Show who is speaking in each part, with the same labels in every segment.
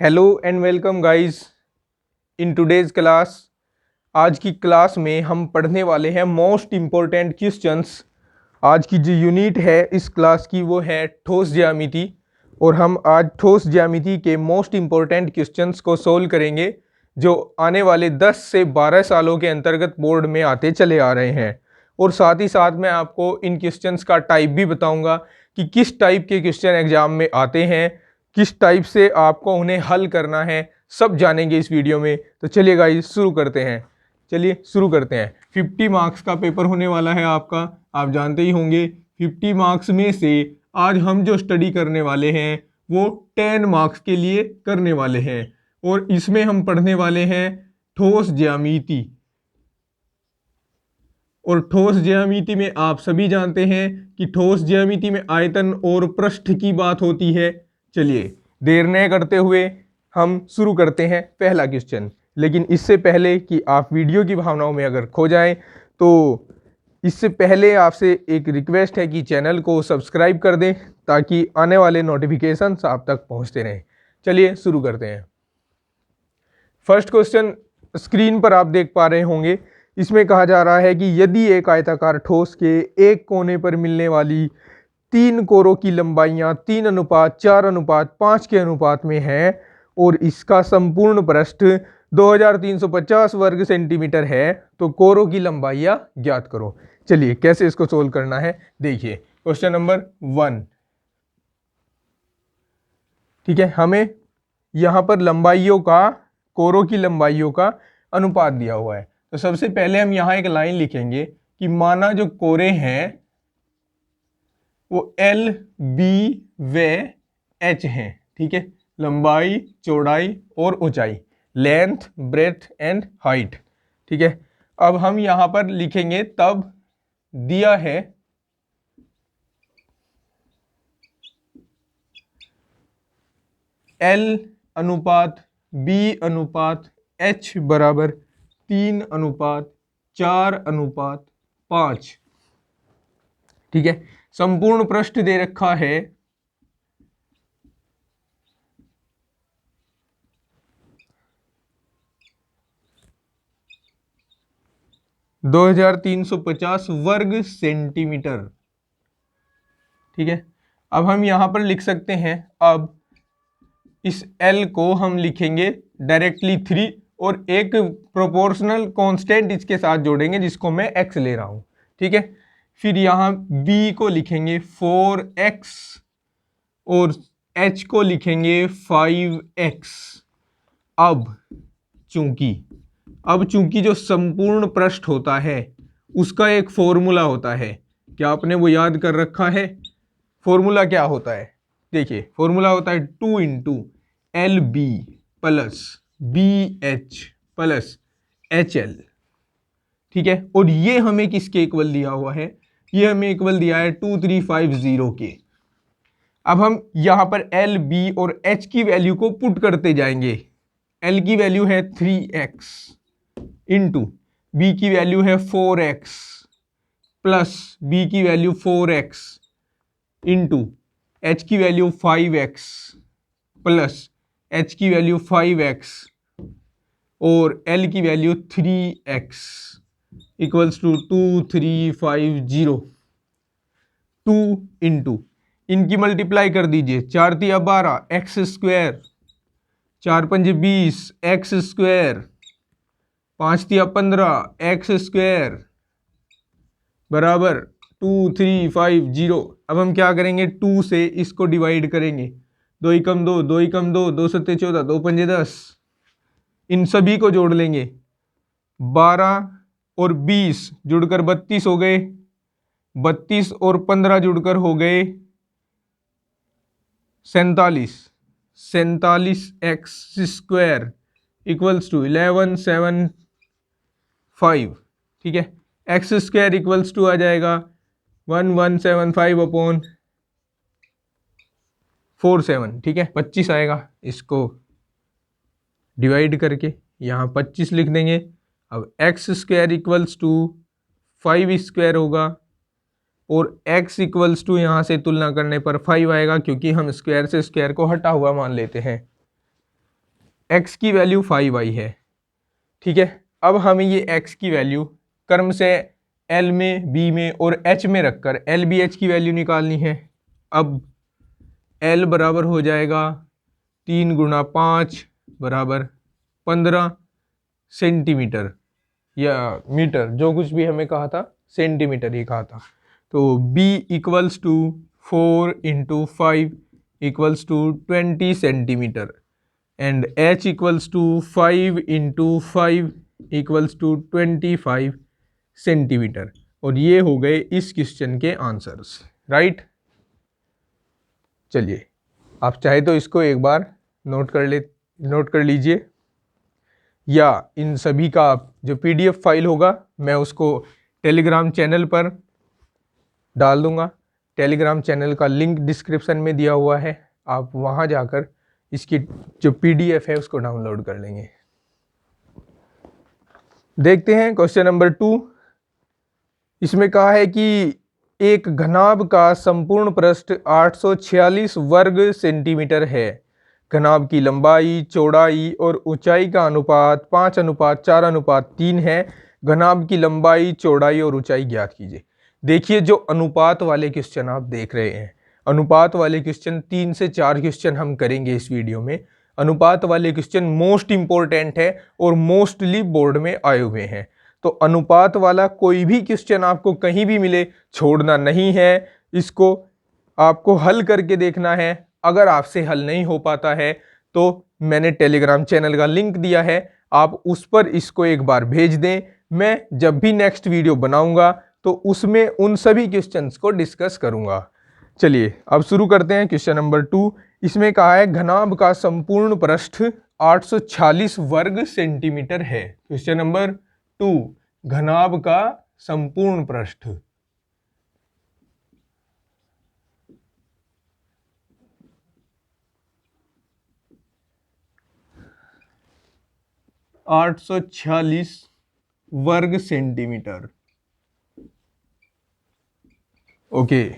Speaker 1: Hello and welcome guys in today's class. आज की class में हम पढ़ने वाले हैं मोस्ट इम्पोर्टेंट क्वेश्चंस। आज की जो यूनिट है इस क्लास की वो है ठोस ज्यामिति, और हम आज ठोस ज्यामिति के मोस्ट इम्पोर्टेंट क्वेश्चंस को सोल्व करेंगे जो आने वाले 10 से 12 सालों के अंतर्गत बोर्ड में आते चले आ रहे हैं। और साथ ही साथ मैं आपको इन क्वेश्चंस का टाइप भी बताऊंगा कि किस टाइप के क्वेश्चन एग्जाम में आते हैं, किस टाइप से आपको उन्हें हल करना है, सब जानेंगे इस वीडियो में। तो चलिए गाइस शुरू करते हैं। 50 मार्क्स का पेपर होने वाला है आपका, आप जानते ही होंगे। 50 मार्क्स में से आज हम जो स्टडी करने वाले हैं वो 10 मार्क्स के लिए करने वाले हैं, और इसमें हम पढ़ने वाले हैं ठोस ज्यामिति। और ठोस ज्यामिति में आप सभी जानते हैं कि ठोस ज्यामिति में आयतन और पृष्ठ की बात होती है। चलिए देर न करते हुए हम शुरू करते हैं पहला क्वेश्चन। लेकिन इससे पहले कि आप वीडियो की भावनाओं में अगर खो जाएं, तो इससे पहले आपसे एक रिक्वेस्ट है कि चैनल को सब्सक्राइब कर दें ताकि आने वाले नोटिफिकेशंस आप तक पहुंचते रहें। चलिए शुरू करते हैं। फर्स्ट क्वेश्चन स्क्रीन पर आप देख पा रहे होंगे। इसमें कहा जा रहा है कि यदि एक आयताकार ठोस के एक कोने पर मिलने वाली 3 कोरों की लंबाइयां 3:4:5 के अनुपात में है और इसका संपूर्ण पृष्ठ 2350 वर्ग सेंटीमीटर है, तो कोरों की लंबाइयां ज्ञात करो। चलिए कैसे इसको सोल्व करना है देखिए। क्वेश्चन नंबर 1, ठीक है, हमें यहां पर लंबाइयों का, कोरों की लंबाइयों का अनुपात दिया हुआ है। तो सबसे पहले हम यहां एक लाइन लिखेंगे कि माना जो कोरे हैं वो L, B व H हैं, ठीक है, लंबाई, चौड़ाई और ऊंचाई, लेंथ, ब्रेथ एंड हाइट, ठीक है। अब हम यहां पर लिखेंगे, तब दिया है L अनुपात B अनुपात H बराबर 3:4:5, ठीक है। संपूर्ण पृष्ठ दे रखा है 2350 वर्ग सेंटीमीटर, ठीक है। अब हम यहां पर लिख सकते हैं, अब इस L को हम लिखेंगे डायरेक्टली 3 और एक प्रोपोर्शनल कांस्टेंट इसके साथ जोड़ेंगे जिसको मैं x ले रहा हूं, ठीक है। फिर यहां B को लिखेंगे 4x और H को लिखेंगे 5x। अब चूंकि जो संपूर्ण पृष्ठ होता है उसका एक फॉर्मूला होता है, क्या आपने वो याद कर रखा है? फॉर्मूला क्या होता है देखिए, फॉर्मूला होता है 2 × LB plus BH plus HL, ठीक है। और ये हमें किसके इक्वल दिया हुआ है? ये हमें इक्वल दिया है 2350 के। अब हम यहां पर L, B और H की वैल्यू को पुट करते जाएंगे। L की वैल्यू है 3x इंटू B की वैल्यू है 4x प्लस B की वैल्यू 4x इंटू H की वैल्यू 5x प्लस H की वैल्यू 5x और L की वैल्यू 3x इक्वल्स टू 2350। 2 इंटू इनकी मल्टीप्लाई कर दीजिए, 4 × 12 x square, 4 × 5 20 x square, 5 × 15 x square बराबर 2350। अब हम क्या करेंगे, 2 से इसको डिवाइड करेंगे, 2 × 2 2 × 2 2 × 7 14 2 × 5 10। इन सभी को जोड़ लेंगे, 12 और 20 जुड़कर 32 हो गए, 32 और 15 जुड़कर हो गए 47x स्क्वायर इक्वल्स टू 1175, ठीक है। एक्स स्क्वायर इक्वल्स टू आ जाएगा 1175/47, ठीक है, 25 आएगा। इसको डिवाइड करके यहाँ 25 लिख देंगे। अब x square equals to 5 square होगा और x इक्वल्स टू यहाँ से तुलना करने पर 5 आएगा, क्योंकि हम स्क्वायर से स्क्वायर को हटा हुआ मान लेते हैं। x की वैल्यू 5y है, ठीक है। अब हमें ये x की वैल्यू क्रम से L में, B में और H में रखकर L B H की वैल्यू निकालनी है। अब L बराबर हो जाएगा 3 गुणा 5 बराबर 15 सेंटीमीटर या मीटर, जो कुछ भी हमें कहा था सेंटीमीटर ही कहा था। तो B equals to 4 into 5 equals to 20 centimetre and H equals to 5 into 5 equals to 25 centimetre. और ये हो गए इस क्वेश्चन के आंसर्स, राइट। चलिए आप चाहे तो इसको एक बार नोट कर लीजिए, या इन सभी का जो PDF फाइल होगा मैं उसको टेलीग्राम चैनल पर डाल दूंगा। टेलीग्राम चैनल का लिंक डिस्क्रिप्शन में दिया हुआ है, आप वहां जाकर इसकी जो PDF है उसको डाउनलोड कर लेंगे। देखते हैं क्वेश्चन नंबर 2। इसमें कहा है कि एक घनाभ का संपूर्ण पृष्ठ 846 वर्ग सेंटीमीटर है। घनाभ की लंबाई, चौड़ाई और ऊंचाई का अनुपात 5:4:3 है। घनाभ की लंबाई, चौड़ाई और ऊंचाई ज्ञात कीजिए। देखिए जो अनुपात वाले क्वेश्चन आप देख रहे हैं, अनुपात वाले क्वेश्चन 3 से 4 क्वेश्चन हम करेंगे इस वीडियो में। अनुपात वाले क्वेश्चन मोस्ट इंपॉर्टेंट है और मोस्टली बोर्ड में आए हुए हैं। तो अनुपात वाला कोई भी क्वेश्चन आपको कहीं भी मिले छोड़ना नहीं है, इसको आपको हल करके देखना है। अगर आपसे हल नहीं हो पाता है तो मैंने टेलीग्राम चैनल का लिंक दिया है, आप उस पर इसको एक बार भेज दें। मैं जब भी नेक्स्ट वीडियो बनाऊंगा तो उसमें उन सभी क्वेश्चंस को डिस्कस करूंगा। चलिए अब शुरू करते हैं क्वेश्चन नंबर 2। इसमें कहा है घनाभ का संपूर्ण पृष्ठ 846 वर्ग सेंटीमीटर है। क्वेश्चन नंबर 2, घनाभ का संपूर्ण पृष्ठ 846 वर्ग सेंटीमीटर। ओके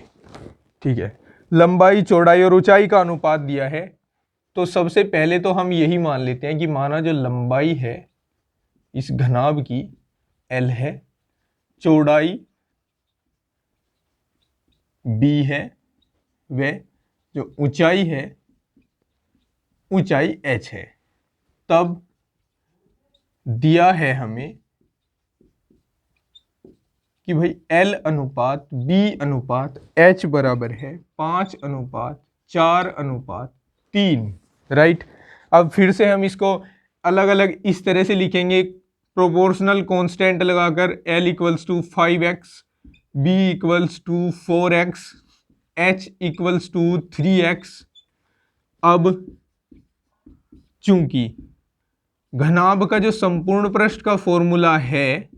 Speaker 1: ठीक है। लंबाई, चौड़ाई और ऊंचाई का अनुपात दिया है, तो सबसे पहले तो हम यही मान लेते हैं कि माना जो लंबाई है इस घनाभ की L है, चौड़ाई B है, व जो ऊंचाई है ऊंचाई H है। तब दिया है हमें कि भाई L अनुपात B अनुपात H बराबर है 5:4:3, राइट। अब फिर से हम इसको अलग अलग इस तरह से लिखेंगे, प्रोपोर्शनल कांस्टेंट लगाकर L equals to 5x, B equals to 4x, H equals to 3x। अब चूंकि घनाभ का जो संपूर्ण पृष्ठ का फॉर्मूला है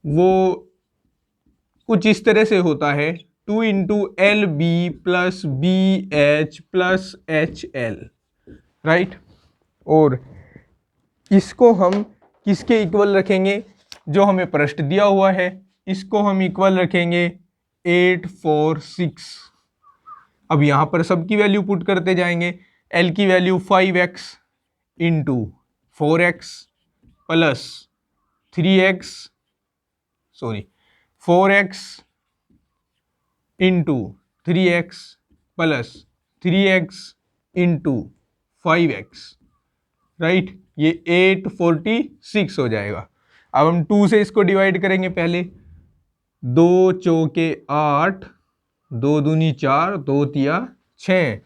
Speaker 1: वो कुछ इस तरह से होता है 2 into LB plus BH plus HL, right. और इसको हम किसके इक्वल रखेंगे, जो हमें पृष्ठ दिया हुआ है इसको हम इक्वल रखेंगे 8, 4, 6। अब यहां पर सबकी वैल्यू पुट करते जाएंगे। L की value 5x into 4x plus 4x into 3x plus 3x into 5x, right. ये 846 हो जाएगा। अब हम 2 से इसको डिवाइड करेंगे। पहले 2 चौके 8, 2 दूनी 4, 2 तिया 6,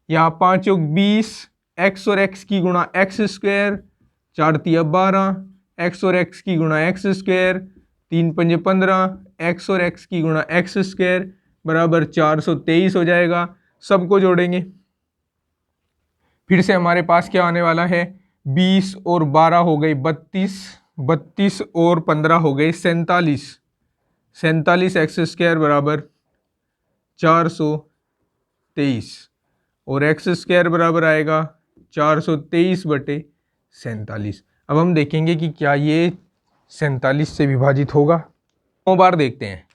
Speaker 1: यहाँ 5 चौक 20, x और x की गुणा x स्क्वायर, 4 तिया 12, x और x की गुणा x स्क्वायर, 3 पंजे 15, x और x की गुणा x स्क्वायर बराबर 423 हो जाएगा। सबको जोड़ेंगे। फिर से हमारे पास क्या आने वाला है, 20 और 12 हो गई 32, 32 और 15 हो गई 47, 47 x स्क्वायर बराबर 423 और x स्क्वायर बराबर आएगा 423/47। अब हम देखेंगे कि क्या ये 47 से विभाजित होगा। 9 बार देखते हैं,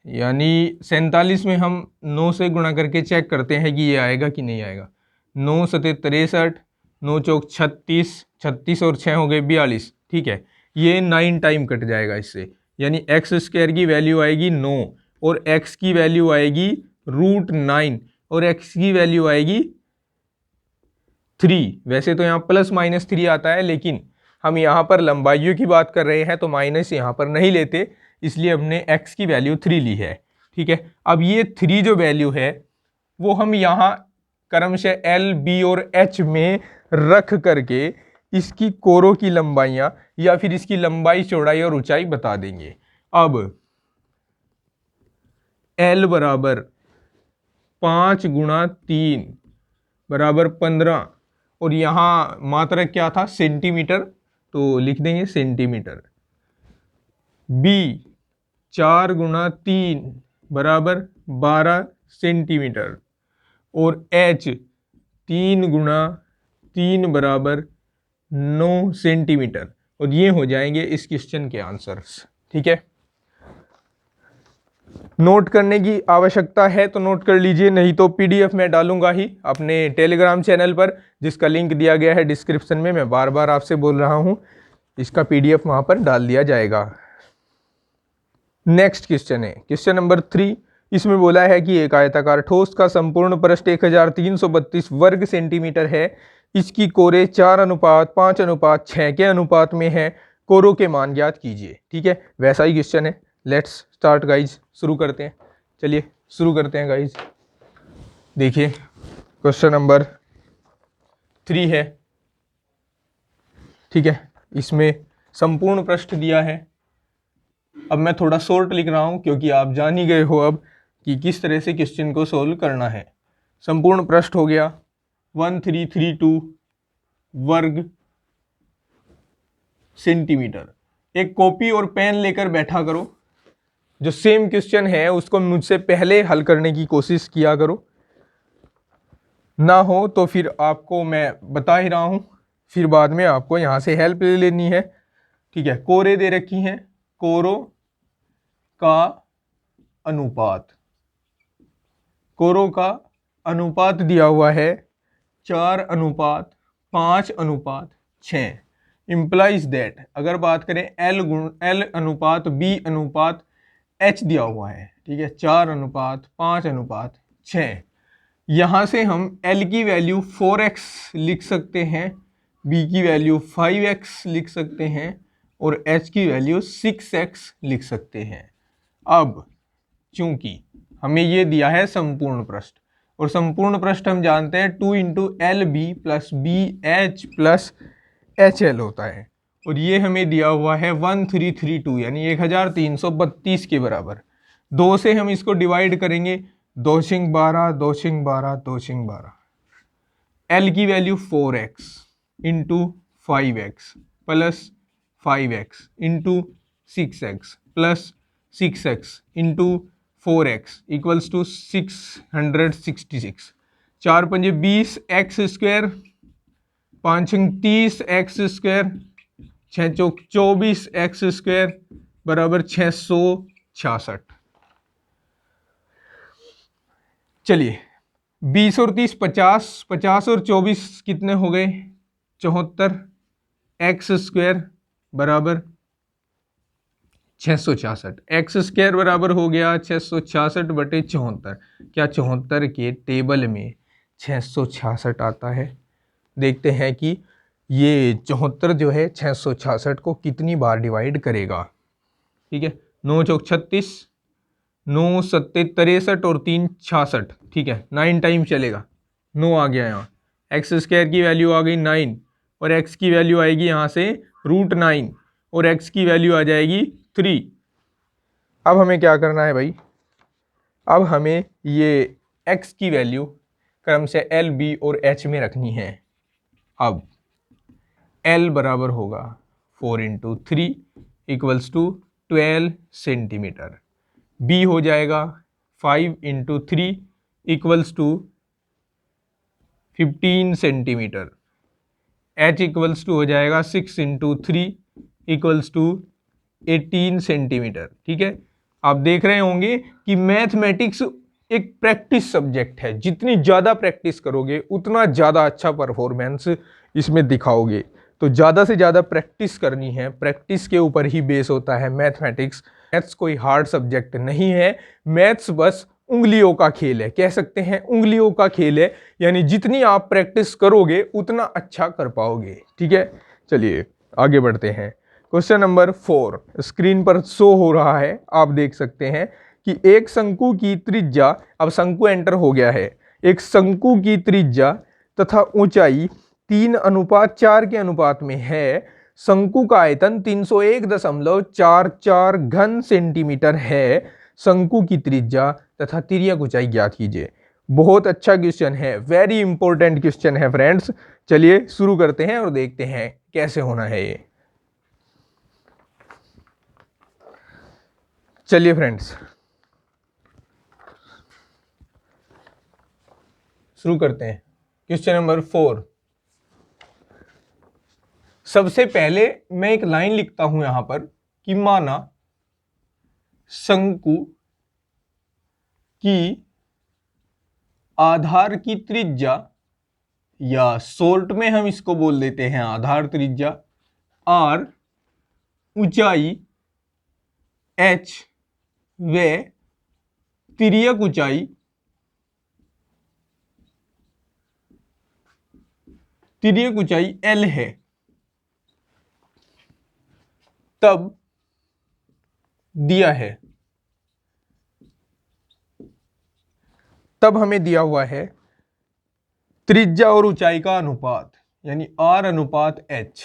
Speaker 1: यानी 47 में हम 9 से गुणा करके चेक करते हैं कि ये आएगा कि नहीं आएगा। 9 सते 63, 9 चौक 36, 36 और 6 हो गए 42, ठीक है। ये 9 टाइम कट जाएगा इससे, यानी एक्स स्क्वायर की वैल्यू आएगी 9 और एक्स की वैल्यू आएगी √9 और एक्स की वैल्यू आएगी 3। वैसे तो यहाँ +-3 आता है, लेकिन हम यहाँ पर लंबाइयों की बात कर रहे हैं तो माइनस यहाँ पर नहीं लेते, इसलिए हमने x की वैल्यू 3 ली है, ठीक है। अब ये 3 जो वैल्यू है वो हम यहाँ क्रमशः L, B और H में रख करके इसकी कोरों की लंबाइयाँ या फिर इसकी लंबाई, चौड़ाई और ऊंचाई बता देंगे। अब L बराबर 5 × 3 बराबर 15 और यहाँ मात्रक क्या था, सेंटीमीटर, तो लिख देंगे सेंटीमीटर। B 4 × 3 बराबर 12 सेंटीमीटर और H 3 × 3 बराबर 9 सेंटीमीटर। और ये हो जाएंगे इस क्वेश्चन के आंसर्स, ठीक है। नोट करने की आवश्यकता है तो नोट कर लीजिए, नहीं तो पीडीएफ में डालूंगा ही अपने टेलीग्राम चैनल पर, जिसका लिंक दिया गया है डिस्क्रिप्शन में। मैं बार बार आपसे बोल रहा हूं, इसका पीडीएफ वहां पर डाल दिया जाएगा। नेक्स्ट क्वेश्चन है क्वेश्चन नंबर 3। इसमें बोला है कि एक आयताकार ठोस का संपूर्ण पृष्ठ 1332 वर्ग सेंटीमीटर है। इसकी कोरे 4:5:6 के अनुपात में है। कोरों के मान ज्ञात कीजिए, ठीक है। वैसा ही क्वेश्चन है। लेट्स स्टार्ट गाइज, शुरू करते हैं। चलिए शुरू करते हैं गाइज। देखिए क्वेश्चन नंबर 3 है, ठीक है। इसमें संपूर्ण पृष्ठ दिया है। अब मैं थोड़ा शॉर्ट लिख रहा हूं क्योंकि आप जान ही गए हो अब कि किस तरह से क्वेश्चन को सोल्व करना है। संपूर्ण पृष्ठ हो गया 1332 वर्ग सेंटीमीटर। एक कॉपी और पेन लेकर बैठा करो, जो सेम क्वेश्चन है उसको मुझसे पहले हल करने की कोशिश किया करो, ना हो तो फिर आपको मैं बता ही रहा हूं, फिर बाद में आपको यहां से हेल्प ले लेनी है, ठीक है। कोरे दे रखी हैं, कोरों का अनुपात, कोरों का अनुपात दिया हुआ है 4:5:6। इंप्लाइज दैट, अगर बात करें L अनुपात B अनुपात H दिया हुआ है, ठीक है, 4:5:6। यहां से हम L की वैल्यू 4x लिख सकते हैं, B की वैल्यू 5x लिख सकते हैं और H की वैल्यू 6x लिख सकते हैं। अब चूंकि हमें ये दिया है संपूर्ण पृष्ठ, और संपूर्ण पृष्ठ हम जानते हैं 2 × LB + BH + HL होता है, और ये हमें दिया हुआ है 1332 यानी 1332 के बराबर। 2 से हम इसको डिवाइड करेंगे, 2 × 12, 2 × 12, 2 × 12। L की value 4x × 5x + 5x × 6x + 6x × 4x = 666। 4 × 5 = 20x², 5 × 30 x², 6 × 24 x² बराबर 666। चलिए 20 और 30 50, 50 और 24 कितने हो गए 74 x² बराबर 666। x² बराबर हो गया 666/74। क्या 74 के टेबल में 666 आता है? देखते हैं कि ये 74 जो है 666 को कितनी बार डिवाइड करेगा, ठीक है। 9 चौक 36, 9 सत्ते 63 और 3 66, ठीक है, 9 टाइम चलेगा। 9 आ गया यहाँ, x² की वैल्यू आ गई 9 और x की वैल्यू आएगी यहाँ से √9 और x की वैल्यू आ जाएगी 3। अब हमें क्या करना है भाई, अब हमें ये x की वैल्यू क्रमशः L, B और H में रखनी है। अब L बराबर होगा 4 × 3 = 12 सेंटीमीटर। B हो जाएगा 5 × 3 = 15 सेंटीमीटर। H हो जाएगा 6 × 3 = 18 सेंटीमीटर, ठीक है। आप देख रहे होंगे कि मैथमेटिक्स एक प्रैक्टिस सब्जेक्ट है, जितनी ज़्यादा प्रैक्टिस करोगे उतना ज़्यादा अच्छा परफॉर्मेंस इसमें दिखाओगे। तो ज़्यादा से ज़्यादा प्रैक्टिस करनी है, प्रैक्टिस के ऊपर ही बेस होता है मैथमेटिक्स। मैथ्स कोई हार्ड सब्जेक्ट नहीं है, मैथ्स बस उंगलियों का खेल है, कह सकते हैं उंगलियों का खेल है, यानी जितनी आप प्रैक्टिस करोगे उतना अच्छा कर पाओगे। ठीक है, चलिए आगे बढ़ते हैं। क्वेश्चन नंबर 4 स्क्रीन पर शो हो रहा है, आप देख सकते हैं कि एक शंकु की त्रिज्या, अब शंकु एंटर हो गया है, एक शंकु की त्रिज्या तथा ऊंचाई 3:4 के अनुपात में है। शंकु का आयतन 301.44 घन सेंटीमीटर है। शंकु की त्रिज्या तथा तिर्यक ऊंचाई ज्ञात कीजिए। बहुत अच्छा क्वेश्चन है, वेरी इंपॉर्टेंट क्वेश्चन है फ्रेंड्स। चलिए शुरू करते हैं और देखते हैं कैसे होना है ये। चलिए फ्रेंड्स शुरू करते हैं। Question number 4। सबसे पहले मैं एक लाइन लिखता हूं यहां पर कि माना शंकु की आधार की त्रिज्या, या शॉर्ट में हम इसको बोल देते हैं आधार त्रिज्या, r, ऊंचाई h व तिर्यक ऊंचाई l है, तब दिया है, तब हमें दिया हुआ है त्रिज्या और ऊंचाई का अनुपात, यानी r/h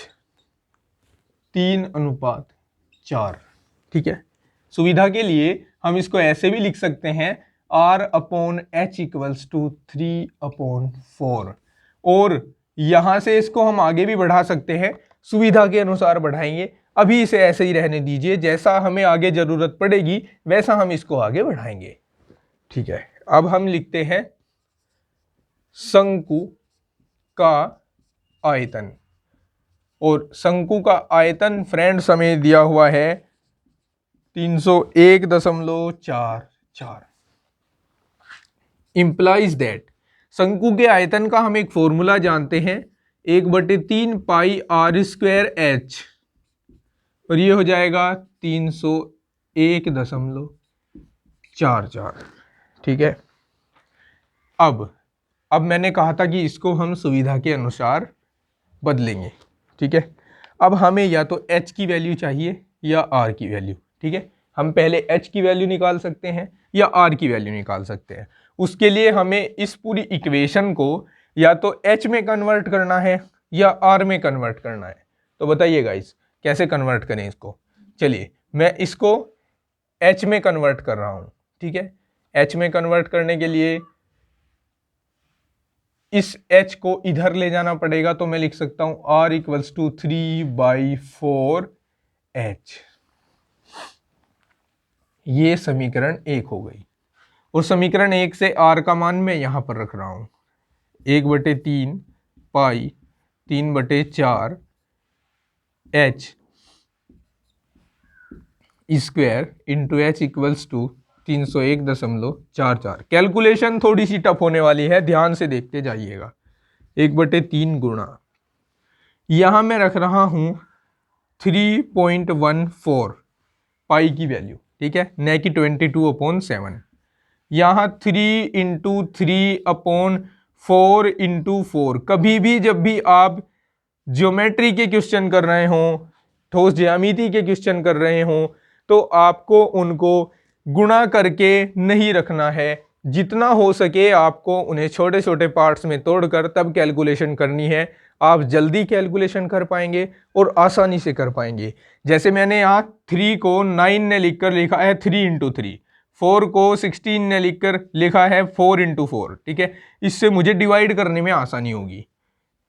Speaker 1: 3:4। ठीक है, सुविधा के लिए हम इसको ऐसे भी लिख सकते हैं r/h = 3/4, और यहां से इसको हम आगे भी बढ़ा सकते हैं, सुविधा के अनुसार बढ़ाएंगे। अभी इसे ऐसे ही रहने दीजिए, जैसा हमें आगे जरूरत पड़ेगी वैसा हम इसको आगे बढ़ाएंगे। ठीक है, अब हम लिखते हैं शंकु का आयतन, और शंकु का आयतन फ्रेंड्स हमें दिया हुआ है 301.44। इंप्लाइज दैट शंकु के आयतन का हम एक फॉर्मूला जानते हैं, 1/3 पाई r²h, और ये हो जाएगा 301.44। ठीक है, अब मैंने कहा था कि इसको हम सुविधा के अनुसार बदलेंगे। ठीक है, अब हमें या तो h की वैल्यू चाहिए या r की वैल्यू। ठीक है, हम पहले h की वैल्यू निकाल सकते हैं या r की वैल्यू निकाल सकते हैं। उसके लिए हमें इस पूरी इक्वेशन को या तो h में कन्वर्ट करना है या r में कन्वर्ट करना है। तो बताइए गाइस कैसे कन्वर्ट करें इसको। चलिए मैं इसको h में कन्वर्ट कर रहा हूं। ठीक है, h में कन्वर्ट करने के लिए इस h को इधर ले जाना पड़ेगा, तो मैं लिख सकता हूं r = 3/4h। ये समीकरण 1 हो गई, और समीकरण 1 से r का मान मैं यहां पर रख रहा हूं 1/3 पाई 3/4 h square into h = 301.44। Calculation थोड़ी सी टफ होने वाली है, ध्यान से देखते जाइएगा। 1/3 गुणा, यहां मैं रख रहा हूं 3.14 पाई की वैल्यू। ठीक है, न कि 22/7। यहां 3 × 3/4 × 4। कभी भी जब भी आप ज्योमेट्री के क्वेश्चन कर रहे हो, ठोस ज्यामिति के क्वेश्चन कर रहे हो, तो आपको उनको गुणा करके नहीं रखना है। जितना हो सके आपको उन्हें छोटे छोटे पार्ट्स में तोड़कर तब कैलकुलेशन करनी है। आप जल्दी कैलकुलेशन कर पाएंगे और आसानी से कर पाएंगे। जैसे मैंने यहाँ 3 को 9 ने लिखकर लिखा है 3 × 3, 4 को 16 ने लिखकर लिखा है 4 × 4। ठीक है, इससे मुझे डिवाइड करने में आसानी होगी।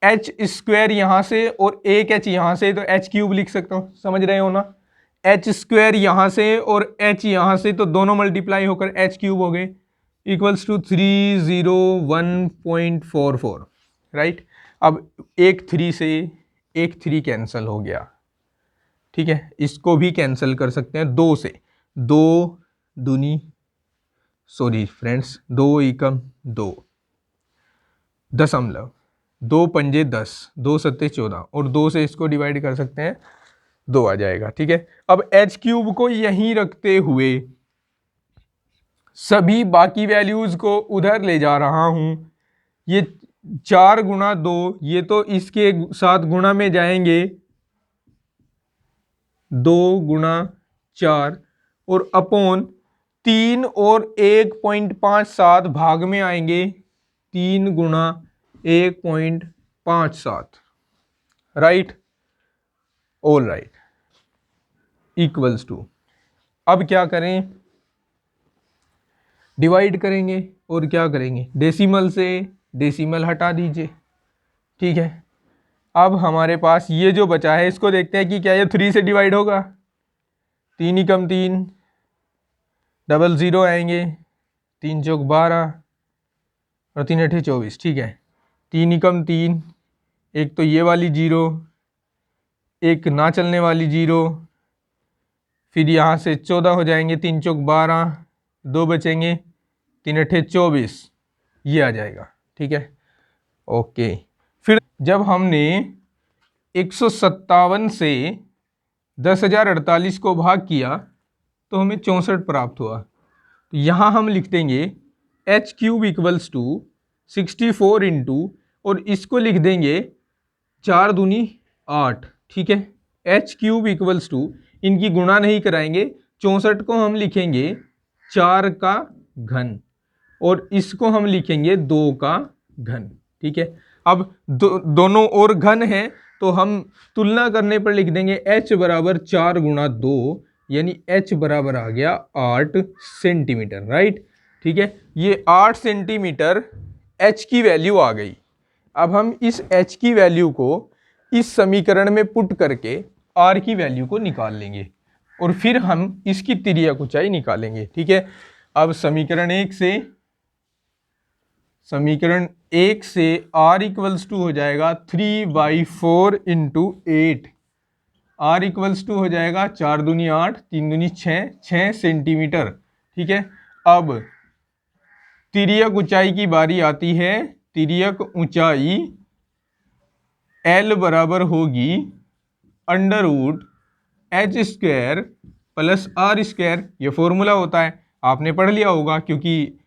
Speaker 1: h² यहाँ से और एक h यहाँ से, तो h³ लिख सकता हूँ, समझ रहे हो ना। h² यहाँ से और h यहाँ से, तो दोनों मल्टीप्लाई होकर h³ हो गए = 301.44। राइट, अब एक 3 से एक 3 कैंसिल हो गया। ठीक है, इसको भी कैंसिल कर सकते हैं 2 से, 2 दूनी सॉरी फ्रेंड्स, 2 एकम 2 दशमलव, 2 पंजे 10, 2 सत्ते 14 और 2 से इसको डिवाइड कर सकते हैं, 2 आ जाएगा। ठीक है, अब एच क्यूब को यहीं रखते हुए सभी बाकी वैल्यूज को उधर ले जा रहा हूं। ये 4 गुणा 2, ये तो इसके साथ गुणा में जाएंगे, 2 गुणा 4 और अपॉन 3 और 1.57 भाग में आएंगे, 3 गुणा 1.57, right, all right, equals to, अब क्या करें, डिवाइड करेंगे और क्या करेंगे, डेसिमल से डेसिमल हटा दीजिए। ठीक है, अब हमारे पास ये जो बचा है इसको देखते हैं कि क्या ये 3 से डिवाइड होगा। 3 एकम 3, डबल 0 आएंगे, 3 चौक 12 और 3 अठे 24। ठीक है, 3 एकम 3, एक तो ये वाली 0, एक ना चलने वाली 0, फिर यहाँ से 14 हो जाएंगे, 3 चौक 12, 2 बचेंगे, 3 अठे 24, ये आ जाएगा। ठीक है, ओके। फिर जब हमने 157 से 10,048 को भाग किया तो हमें 64 प्राप्त हुआ। तो यहाँ हम लिख देंगे H cube equals to 64 into, और इसको लिख देंगे 4 दूनी 8। ठीक है, एच क्यूब इक्वल्स टू, इनकी गुणा नहीं कराएंगे, 64 को हम लिखेंगे 4 का घन और इसको हम लिखेंगे 2 का घन। ठीक है, अब दोनों और घन है तो हम तुलना करने पर लिख देंगे h बराबर 4 गुणा 2, यानी h बराबर आ गया 8 सेंटीमीटर, राइट। ठीक है, ये 8 सेंटीमीटर h की वैल्यू आ गई। अब हम इस h की वैल्यू को इस समीकरण में पुट करके r की वैल्यू को निकाल लेंगे और फिर हम इसकी तिर्यक ऊंचाई निकालेंगे। ठीक है, अब समीकरण 1 से r इक्वल्स टू हो जाएगा 3/4 इंटू 8, r इक्वल्स टू हो जाएगा 4 दूनी 8, 3 दूनी 6 सेंटीमीटर। ठीक है, अब तिर्यक ऊंचाई की बारी आती है। तिर्यक ऊंचाई L बराबर होगी √h² प्लस r²। ये फॉर्मूला होता है, आपने पढ़ लिया होगा, क्योंकि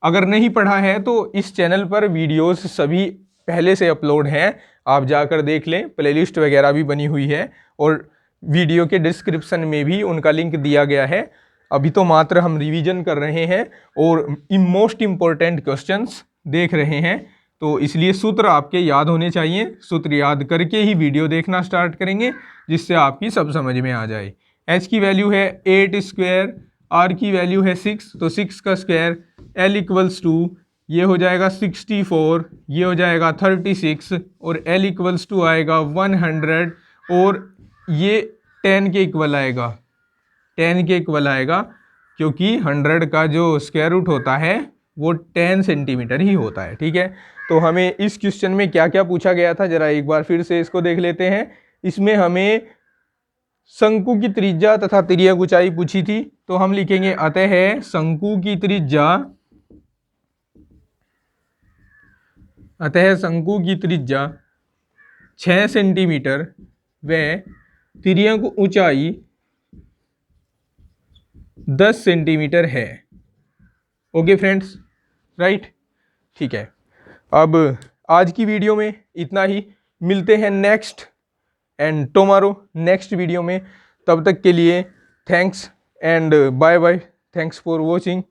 Speaker 1: अगर नहीं पढ़ा है तो इस चैनल पर वीडियोस सभी पहले से अपलोड हैं, आप जाकर देख लें, प्लेलिस्ट वगैरह भी बनी हुई है और वीडियो के डिस्क्रिप्शन में भी उनका लिंक दिया गया है। अभी तो मात्र हम रिवीजन कर रहे हैं और मोस्ट इम्पोर्टेंट क्वेश्चंस देख रहे हैं, तो इसलिए सूत्र आपके याद होने चाहिए। सूत्र याद करके ही वीडियो देखना स्टार्ट करेंगे, जिससे आपकी सब समझ में आ जाए। h की वैल्यू है 8², r की वैल्यू है 6, तो 6 का स्क्वायर, L इक्वल्स टू ये हो जाएगा 64, ये हो जाएगा 36 और L इक्वल्स टू आएगा 100 और ये 10 के इक्वल आएगा, 10 के इक्वल आएगा, क्योंकि 100 का जो स्क्वायर रूट होता है वो 10 सेंटीमीटर ही होता है। ठीक है, तो हमें इस क्वेश्चन में क्या क्या पूछा गया था, जरा एक बार फिर से इसको देख लेते हैं। इसमें हमें शंकु की त्रिज्या तथा तिर्यक ऊंचाई पूछी थी, तो हम लिखेंगे अतः शंकु की त्रिज्या 6 सेंटीमीटर व तिर्यक ऊंचाई 10 सेंटीमीटर है। Okay friends, right. ठीक है, अब आज की वीडियो में इतना ही, मिलते हैं नेक्स्ट वीडियो में। तब तक के लिए thanks and bye bye, thanks for watching.